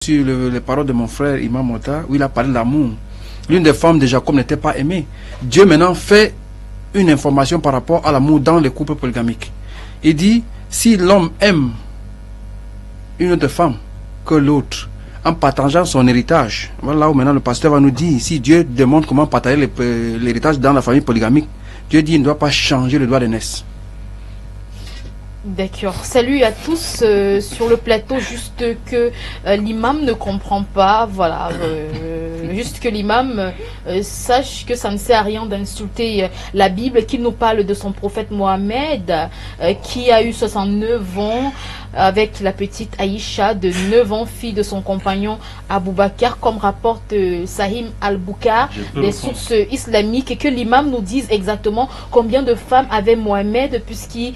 Sur les paroles de mon frère Imam Mota, où il a parlé de l'amour. L'une des femmes de Jacob n'était pas aimée. Dieu maintenant fait une information par rapport à l'amour dans les couples polygamiques. Il dit, si l'homme aime une autre femme que l'autre, en partageant son héritage, voilà où maintenant le pasteur va nous dire, si Dieu demande comment partager l'héritage dans la famille polygamique, Dieu dit, il ne doit pas changer le droit d'aînesse. D'accord. Salut à tous sur le plateau. Juste que l'imam ne comprend pas. Voilà. Juste que l'imam sache que ça ne sert à rien d'insulter la Bible, qu'il nous parle de son prophète Mohamed qui a eu 69 ans avec la petite Aïcha de 9 ans, fille de son compagnon Abou Bakr, comme rapporte Sahim Al-Boukar, des sources islamiques, et que l'imam nous dise exactement combien de femmes avait Mohamed, puisqu'il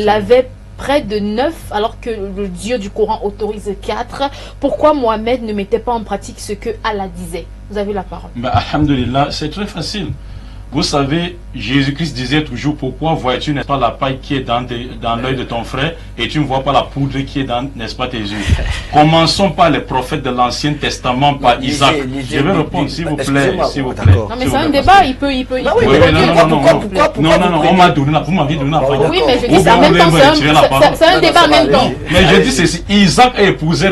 avait près de 9, alors que le Dieu du Coran autorise 4. Pourquoi Mohamed ne mettait pas en pratique ce que Allah disait? Vous avez la parole. Alhamdulillah, c'est très facile. Vous savez, Jésus-Christ disait toujours, pourquoi vois-tu, n'est-ce pas, la paille qui est dans l'œil de ton frère et tu ne vois pas la poudre qui est dans, n'est-ce pas, tes yeux? Commençons par les prophètes de l'Ancien Testament, par Isaac. Je vais répondre, s'il vous plaît, s'il vous plaît. Non, mais c'est un débat, il peut. Non, on m'a donné vous m'avez donné la parole. Oui, mais je dis ça en même temps, c'est un débat en même temps. Mais je dis ceci, Isaac a épousé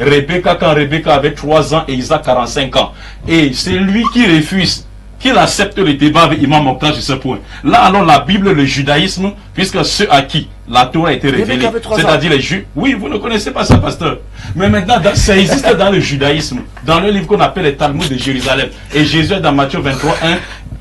Rebecca quand Rebecca avait 3 ans et Isaac 45 ans. Et c'est lui qui refuse, qu'il accepte le débat avec Imam Mokhtar sur ce point. Là, alors, la Bible, le judaïsme, puisque ceux à qui la Torah a été révélée, c'est-à-dire les Juifs. Oui, vous ne connaissez pas ça, pasteur. Mais maintenant, ça existe dans le judaïsme, dans le livre qu'on appelle les Talmud de Jérusalem. Et Jésus est dans Matthieu 23, 1.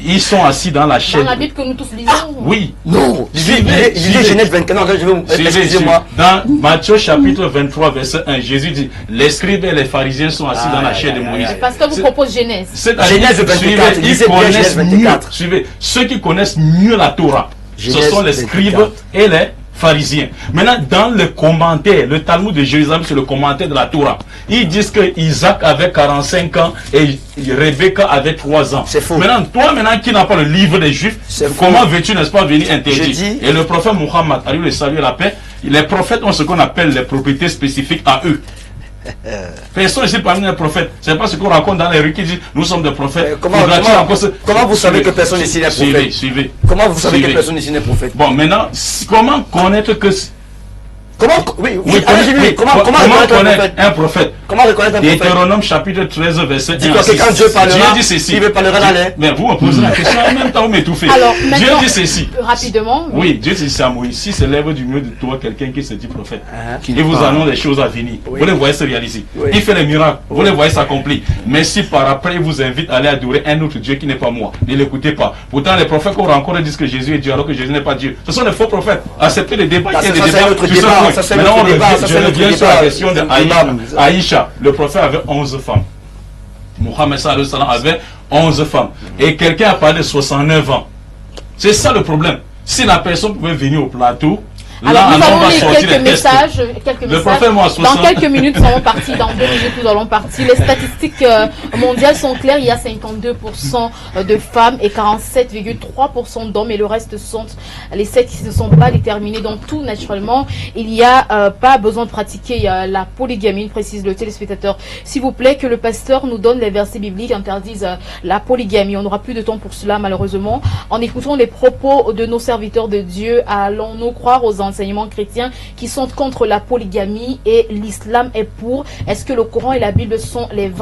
Ils sont assis dans la chaîne. Dans la Bible que nous tous lisons. Oui. Non. Lisez Genèse 24. Non, je vais excusez-moi. Dans Matthieu chapitre 23, verset 1, Jésus dit, les scribes et les pharisiens sont assis dans la chaîne de Moïse. Parce que vous propose Genèse. Genèse 24. Ils connaissent mieux. Suivez. Ceux qui connaissent mieux la Torah, ce sont les scribes et les pharisiens. Maintenant, dans le commentaire, le Talmud de Jérusalem, c'est le commentaire de la Torah. Ils disent que Isaac avait 45 ans et Rebecca avait 3 ans. C'est faux. Maintenant, toi, qui n'as pas le livre des Juifs, comment veux-tu, n'est-ce pas, venir interdire? Et le prophète Muhammad, à lui le salut et la paix, les prophètes ont ce qu'on appelle les propriétés spécifiques à eux. Personne ici parmi les prophètes. C'est pas ce qu'on raconte dans les rues qui disent nous sommes des prophètes. Comment vous savez que personne ici n'est prophète? Suivez. Comment vous savez que personne ici n'est prophète? Bon, maintenant, comment connaître que... Comment connaître un prophète? Comment reconnaître un prophète? Deutéronome chapitre 13, verset 1. Dis quoi, que quand Dieu parlera, Dieu dit ceci. il parlera dans l'air. Mais vous me posez la question en même temps, vous m'étouffez. Alors, Dieu dit ceci. Rapidement. Oui, Dieu dit ça à Moïse. Si s'élève du milieu de toi quelqu'un qui se dit prophète, et vous annonce des choses à venir, vous les voyez se réaliser. Il fait les miracles, vous les voyez s'accomplir. Mais si par après il vous invite à aller adorer un autre Dieu qui n'est pas moi, ne l'écoutez pas. Pourtant, les prophètes qu'on rencontre disent que Jésus est Dieu alors que Jésus n'est pas Dieu. Ce sont des faux prophètes. Acceptez les débats. Je reviens sur la question de Aïcha. Le prophète avait 11 femmes. Mohammed avait 11 femmes. Et quelqu'un a parlé de 69 ans. C'est ça le problème. Si la personne pouvait venir au plateau, alors là, nous allons lire quelques messages. Dans quelques minutes, nous allons partir. Dans 2 minutes, nous allons partir. Les statistiques mondiales sont claires. Il y a 52% de femmes et 47,3% d'hommes. Et le reste sont les sexes qui ne sont pas déterminés. Donc tout naturellement, il n'y a pas besoin de pratiquer la polygamie, précise le téléspectateur. S'il vous plaît, que le pasteur nous donne les versets bibliques qui interdisent la polygamie. On n'aura plus de temps pour cela, malheureusement. En écoutant les propos de nos serviteurs de Dieu, allons-nous croire aux enseignements chrétiens qui sont contre la polygamie et l'islam est pour? Est-ce que le Coran et la Bible sont les vrais